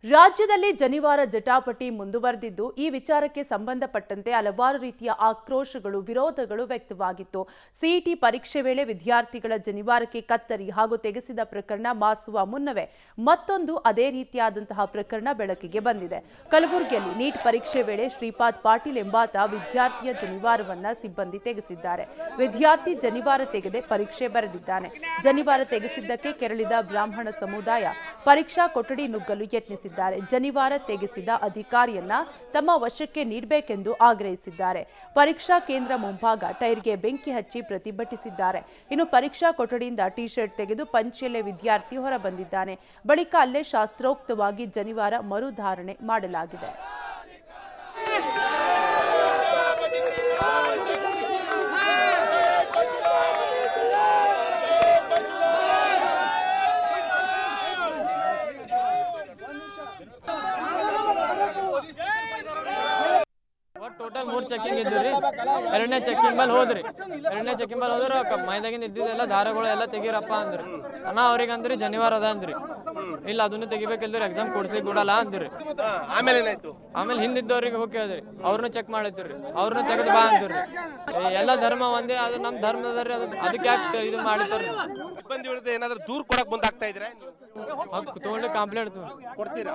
ರಾಜ್ಯದಲ್ಲಿ ಜನಿವಾರ ಜಟಾಪಟಿ ಮುಂದುವರೆದಿದ್ದು ಈ ವಿಚಾರಕ್ಕೆ ಸಂಬಂಧಪಟ್ಟಂತೆ ಹಲವಾರು ರೀತಿಯ ಆಕ್ರೋಶಗಳು ವಿರೋಧಗಳು ವ್ಯಕ್ತವಾಗಿತ್ತು. ಸಿಇಟಿ ಪರೀಕ್ಷೆ ವೇಳೆ ವಿದ್ಯಾರ್ಥಿಗಳ ಜನಿವಾರಕ್ಕೆ ಕತ್ತರಿ ಹಾಗೂ ತೆಗೆಸಿದ ಪ್ರಕರಣ ಮಾಸುವ ಮುನ್ನವೇ ಮತ್ತೊಂದು ಅದೇ ರೀತಿಯಾದಂತಹ ಪ್ರಕರಣ ಬೆಳಕಿಗೆ ಬಂದಿದೆ. ಕಲಬುರಗಿಯಲ್ಲಿ ನೀಟ್ ಪರೀಕ್ಷೆ ವೇಳೆ ಶ್ರೀಪಾದ್ ಪಾಟೀಲ್ ಎಂಬಾತ ವಿದ್ಯಾರ್ಥಿಯ ಜನಿವಾರವನ್ನ ಸಿಬ್ಬಂದಿ ತೆಗೆಸಿದ್ದಾರೆ. ವಿದ್ಯಾರ್ಥಿ ಜನಿವಾರ ತೆಗೆದೆ ಪರೀಕ್ಷೆ ಬರೆದಿದ್ದಾನೆ. ಜನಿವಾರ ತೆಗೆಸಿದ್ದಕ್ಕೆ ಕೆರಳಿದ ಬ್ರಾಹ್ಮಣ ಸಮುದಾಯ ಪರೀಕ್ಷಾ ಕೊಠಡಿ ನುಗ್ಗಲು ಯತ್ನಿಸಿದ್ದಾರೆ. ಜನಿವಾರ ತೆಗೆಸಿದ ಅಧಿಕಾರಿಯನ್ನ ತಮ್ಮ ವಶಕ್ಕೆ ನೀಡಬೇಕೆಂದು ಆಗ್ರಹಿಸಿದ್ದಾರೆ. ಪರೀಕ್ಷಾ ಕೇಂದ್ರ ಮುಂಭಾಗ ಟೈರ್ಗೆ ಬೆಂಕಿ ಹಚ್ಚಿ ಪ್ರತಿಭಟಿಸಿದ್ದಾರೆ. ಇನ್ನು ಪರೀಕ್ಷಾ ಕೊಠಡಿಯಿಂದ ಟಿ ಶರ್ಟ್ ತೆಗೆದು ಪಂಚೆಯಲ್ಲೇ ವಿದ್ಯಾರ್ಥಿ ಹೊರಬಂದಿದ್ದಾನೆ. ಬಳಿಕ ಅಲ್ಲೇ ಶಾಸ್ತ್ರೋಕ್ತವಾಗಿ ಜನಿವಾರ ಮರುಧಾರಣೆ ಮಾಡಲಾಗಿದೆ. ಟೋಟಲ್ 3 ಚೆಕಿಂಗ್ ಇದ್ರಿ. ಎರಡನೇ ಚೆಕಿಂಗ್ ಮೇಲೆ ಹೋದ್ರಿ. ಮೈದಾಗಿಂದ ಇದ್ದಿದ್ದೆಲ್ಲ ದಾರಗಳು ಎಲ್ಲ ತೆಗೀರಪ್ಪ ಅಂದ್ರಿ. ಅವ್ರಿಗೆ ಅಂದ್ರಿ ಜನಿವಾರ ಅದ ಅಂದ್ರಿ. ಇಲ್ಲ ಅದನ್ನು ತೆಗಿಬೇಕಿಲ್ರಿ, ಎಕ್ಸಾಮ್ ಕೊಡ್ಸ್ಲಿಕ್ಕೆ ಕೊಡಲ್ಲ ಅಂದ್ರಿ. ಆಮೇಲೆ ಹಿಂದಿದ್ದವ್ರಿಗೆ ಹೋಗಿ ಕೇಳಿದ್ರಿ, ಅವ್ರನ್ನ ಚೆಕ್ ಮಾಡತ್ತೀರಿ, ಅವ್ರನ್ನ ತೆಗೆದು ಬಾ ಅಂದ್ರಿ. ಎಲ್ಲ ಧರ್ಮ ಒಂದೇ, ಅದು ನಮ್ಮ ಧರ್ಮದವ್ರಿ, ಅದಕ್ಕೆ ಯಾಕೆ ಇದು ಮಾಡಿದ್ರಿ. ಸಿಬ್ಬಂದಿ ವಿರುದ್ಧ ಏನಾದ್ರು ದೂರ ಕೊಡಕ್ ಮುಂದಾಗ್ತಾ ಇದ್ರೆ ತಗೊಂಡು ಕಂಪ್ಲೇಂಟ್ ಕೊಡ್ತೀರಾ?